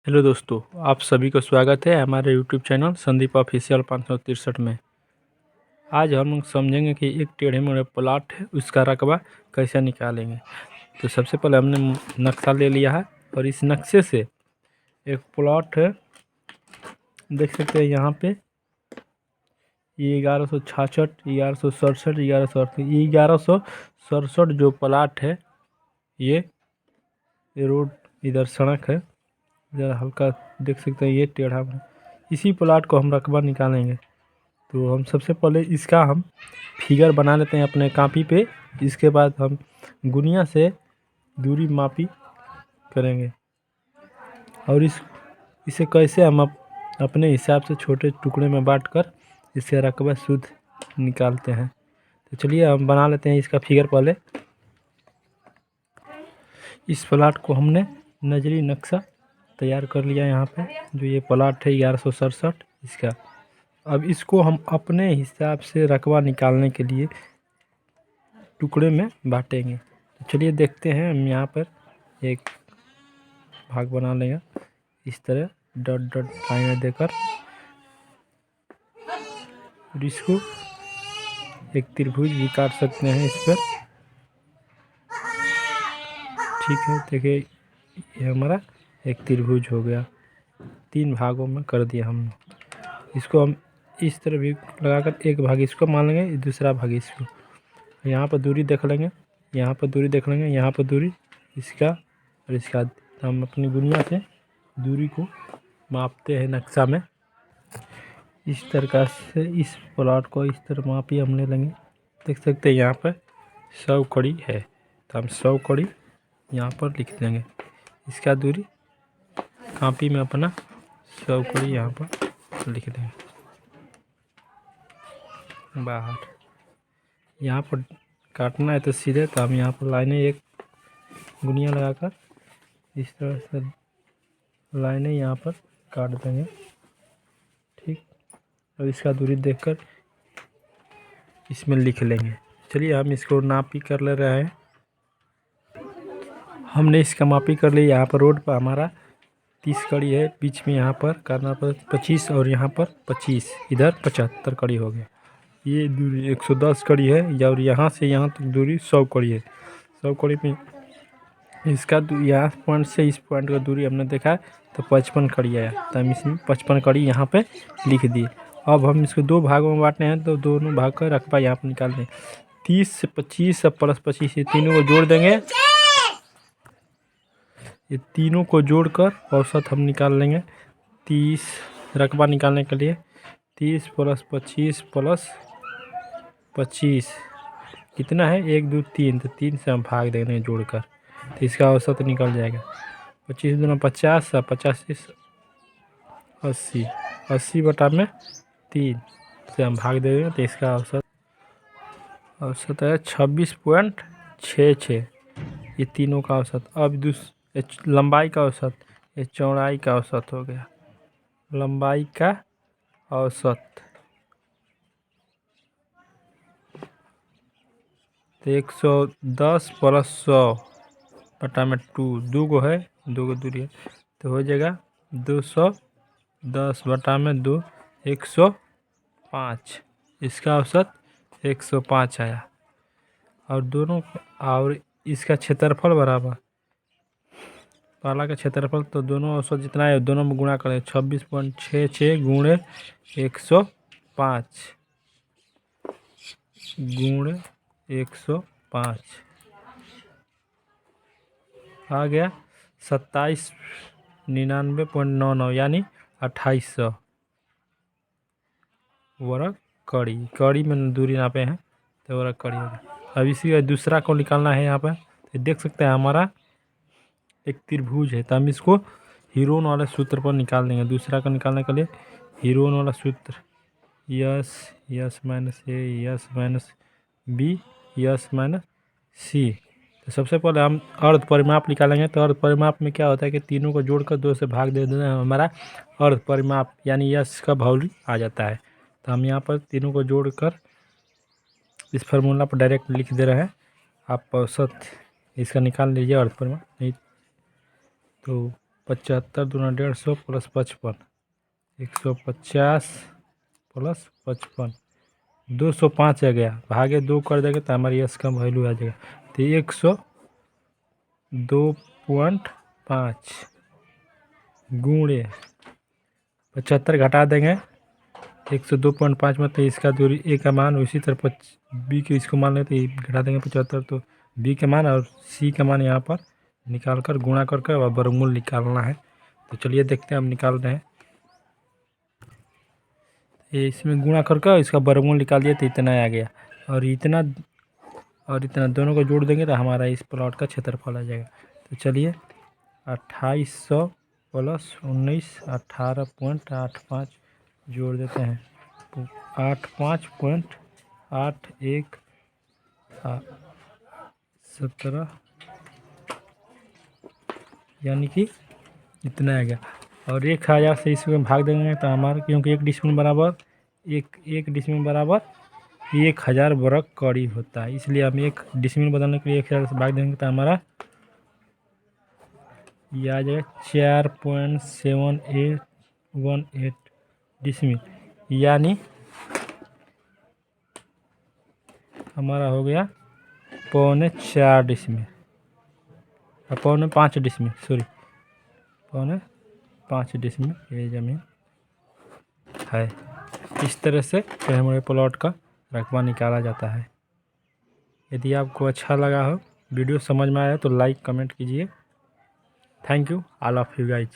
Hello दोस्तों, आप सभी को स्वागत है हमारे यूट्यूब चैनल संदीप ऑफिशियल 563 में। आज हम लोग समझेंगे कि एक टेढ़े मेढ़े प्लॉट है उसका रकबा कैसे निकालेंगे। तो सबसे पहले हमने नक्शा ले लिया है और इस नक्शे से एक प्लॉट है, देख सकते हैं यहाँ पे ये 1166, 1167, 1168, ये 1167 जो प्लॉट है ये रोड इधर सड़क है, इधर हल्का देख सकते हैं ये टेढ़ा। इसी प्लॉट को हम रकबा निकालेंगे। तो हम सबसे पहले इसका हम फिगर बना लेते हैं अपने कॉपी पे। इसके बाद हम गुनिया से दूरी मापी करेंगे और इसे कैसे हम अपने हिसाब से छोटे टुकड़े में बांटकर इससे रकबा शुद्ध निकालते हैं। तो चलिए हम बना लेते हैं इसका फिगर। पहले इस प्लाट को हमने नजरी नक्शा तैयार कर लिया यहाँ पे, जो ये प्लाट है 1167 इसका। अब इसको हम अपने हिसाब से रकबा निकालने के लिए टुकड़े में बांटेंगे। तो चलिए देखते हैं। हम यहाँ पर एक भाग बना लेंगे इस तरह डॉट डॉट लाइन देकर, और इसको एक त्रिभुज भी काट सकते हैं इस पर। ठीक है, देखिए ये हमारा एक त्रिभुज हो गया, 3 भागों में कर दिया हमने। इसको हम इस तरह भी लगाकर एक भाग इसको मान लेंगे, दूसरा भाग इसको। यहाँ पर दूरी देख लेंगे, यहाँ पर दूरी देख लेंगे, यहाँ पर दूरी इसका और इसका। हम अपनी गुनिया से दूरी को मापते हैं नक्शा में। इस तरह से इस प्लॉट को इस तरह मापी हम ले लेंगे। देख सकते हैं यहाँ पर 100 कड़ी है, तो हम 100 कड़ी यहाँ पर लिख देंगे। इसका दूरी कॉपी में अपना 100 कड़ी यहाँ पर लिख देंगे बाहर। यहाँ पर काटना है तो सीधे, तो हम यहाँ पर लाइनें एक गुनिया लगाकर इस तरह से लाइनें यहाँ पर काट देंगे। ठीक, और इसका दूरी देखकर इसमें लिख लेंगे। चलिए हम इसको नापी कर ले रहे हैं। हमने इसका मापी कर लिया। यहाँ पर रोड पर हमारा 30 कड़ी है, बीच में यहाँ पर करना पर 25 और यहाँ पर 25, इधर 75 कड़ी हो गया। ये दूरी 110 कड़ी है, और यहाँ से यहाँ तक दूरी 100 कड़ी है। 100 कड़ी में इसका यहाँ पॉइंट से इस पॉइंट का दूरी हमने देखा तो 55 कड़ी आया, तो हम इसमें 55 कड़ी यहाँ पे लिख दिए। अब हम इसको 2 भागों में बांटने हैं, तो दोनों भाग का रकबा यहाँ पर निकाल दें। 30 से 25 प्लस 25, ये तीनों को जोड़ देंगे। ये तीनों को जोड़कर औसत हम निकाल लेंगे। 30 रकबा निकालने के लिए 30 प्लस 25 प्लस 25 कितना है, 1 2 3, तो 3 से हम भाग देंगे जोड़कर, तो इसका औसत निकल जाएगा। 25 दूना 50, 50 80, 80 बटा में 3 से हम भाग दे देंगे, तो इसका औसत है 26.66। ये तीनों का औसत। अब लंबाई का औसत, ये चौड़ाई का औसत हो गया। लंबाई का औसत तो 110 प्लस 100 बटा में 2, 2 गो है, 2 गो दूरी है, तो हो जाएगा 210 बटा में 2, 105। इसका औसत 105 आया। और दोनों और इसका क्षेत्रफल बराबर, पहला का क्षेत्रफल तो दोनों औसत जितना है दोनों में गुणा करें, 26.66 गुणे 105 गुणे 105 आ गया 2799.99, यानी 2800 वर्ग कड़ी। कड़ी में दूरी नापे हैं तो वर्ग कड़ी हो गया। अब इसी का दूसरा को निकालना है। यहाँ पर तो देख सकते हैं हमारा एक त्रिभुज है, तो हम इसको हीरोन वाले सूत्र पर निकाल देंगे। दूसरा का निकालने के लिए हीरोन वाला सूत्र, S S minus A, S minus B, S minus C. तो सबसे पहले हम अर्ध परिमाप निकालेंगे। तो अर्ध परिमाप में क्या होता है कि तीनों को जोड़कर 2 से भाग दे देना, हमारा अर्ध परिमाप यानी यस का वैल्यू आ जाता है। तो हम यहाँ पर तीनों को जोड़कर इस फार्मूला पर डायरेक्ट लिख दे रहे हैं। आप औसत इसका निकाल लीजिए अर्ध परिमाप। नहीं तो 75 दूना 150 प्लस 55 150 प्लस 55 205 आ गया। भागे 2 कर देंगे तो हमारी यस का वैल्यू आ जाएगा। तो 102.5 गुणे 75 घटा देंगे 102.5 में, तो इसका दूरी ए का मान उसी तरह बी के इसको मान लेते घटा देंगे 75, तो बी का मान और सी का मान यहाँ पर निकाल कर गुणा करके और वर्गमूल निकालना है। तो चलिए देखते हैं हम निकाल रहे हैं। ये इसमें गुणा करके इसका वर्गमूल निकाल दिया तो इतना आ गया, और इतना दोनों को जोड़ देंगे तो हमारा इस प्लॉट का क्षेत्रफल आ जाएगा। तो चलिए 2800 प्लस 19 18.85 जोड़ देते हैं, तो 85.8117 यानी कि इतना आ गया। और 1000 से इसमें भाग देंगे तो हमारा, क्योंकि एक डिसमिल बराबर 1000 वर्ग कड़ी होता है, इसलिए हम एक डिसमिल बदलने के लिए 1000 से भाग देंगे तो हमारा ये आ जाएगा 4.7818 डिसमिल, यानी हमारा हो गया 4.25 डिसमिल, 4.5 डिसमिल, सॉरी 4.5 डिसमिल ये ज़मीन है। इस तरह से हमारे प्लॉट का रकबा निकाला जाता है। यदि आपको अच्छा लगा हो, वीडियो समझ में आया तो लाइक कमेंट कीजिए। Thank you all of you guys.